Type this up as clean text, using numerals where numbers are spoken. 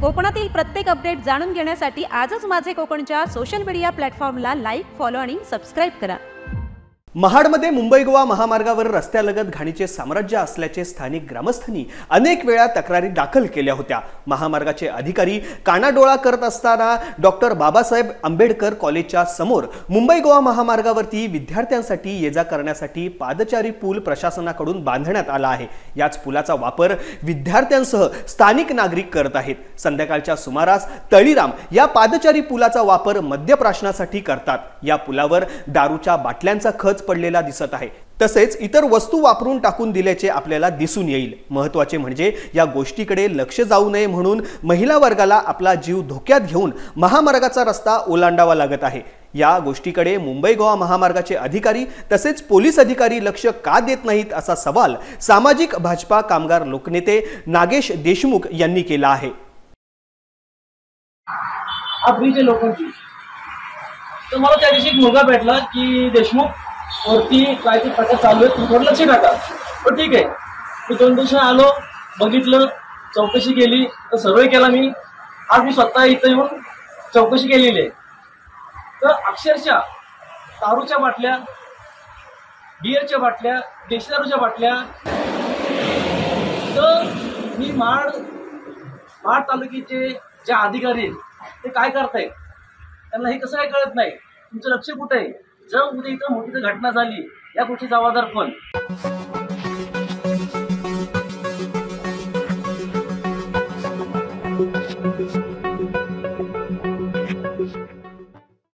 कोकणातील प्रत्येक अपडेट जाणून घेण्यासाठी आजच माझे कोकणच्या सोशल मीडिया प्लॅटफॉर्मला लाईक, फॉलो आणि सबस्क्राइब करा। महाडमध्ये मुंबई गोवा महामार्गावर रस्त्यालगत घाणीचे साम्राज्य असल्याचे स्थानिक ग्रामस्थांनी अनेक वेळा तक्रारी दाखल केल्या होत्या। महामार्गाचे अधिकारी कानाडोळा करत असताना डॉक्टर बाबासाहेब आंबेडकर कॉलेजच्या समोर मुंबई गोवा महामार्गावरती विद्यार्थ्यांसाठी ये-जा करण्यासाठी पादचारी पूल प्रशासनाकडून बांधण्यात आला आहे। याच पुलाचा वापर विद्यार्थ्यांसह स्थानिक नागरिक करत आहेत। संध्याकाळच्या सुमारास तळीराम या पादचारी पुलाचा वापर मद्यप्राशनासाठी करतात। या पुलावर दारूच्या बाटल्यांचा खच पडलेला दिसत आहे। तसेच इतर वस्तू वापरून टाकून दिल्याचे आपल्याला दिसून येईल। महत्त्वाचे म्हणजे या गोष्टीकडे लक्ष जाऊ नये म्हणून महिला वर्गाला आपला जीव धोक्यात घेऊन महामार्गाचा रस्ता ओलांडावा लागत आहे। या गोष्टीकडे मुंबई गोवा महामार्गाचे अधिकारी तसेच पोलीस अधिकारी लक्ष का देत नाहीत असा सवाल सामाजिक भाजपा कामगार लोकनेते नागेश देशमुख यांनी केला आहे। आपलीचे लोकांची तर मला त्या दिवशी एक मुलगा भेटला की देशमुख वरती काय ते प्रकार चालू आहे, थोडं लक्ष टाका। पण ठीक आहे, मी 2 दिवस आलो, बघितलं, चौकशी केली, तर सर्वे केला मी। आज मी स्वतः इथं येऊन चौकशी केलेली आहे। तर अक्षरशः दारूच्या बाटल्या, बिअरच्या बाटल्या, देशी दारूच्या बाटल्या, तर मी महाड तालुक्याचे जे अधिकारी आहेत ते काय करतायत, त्यांना हे कसं काय कळत नाही? तुमचं लक्ष कुठे आहे? जर उद्या इथं मोठी घटना झाली, या गोष्टी जबाबदार कोण?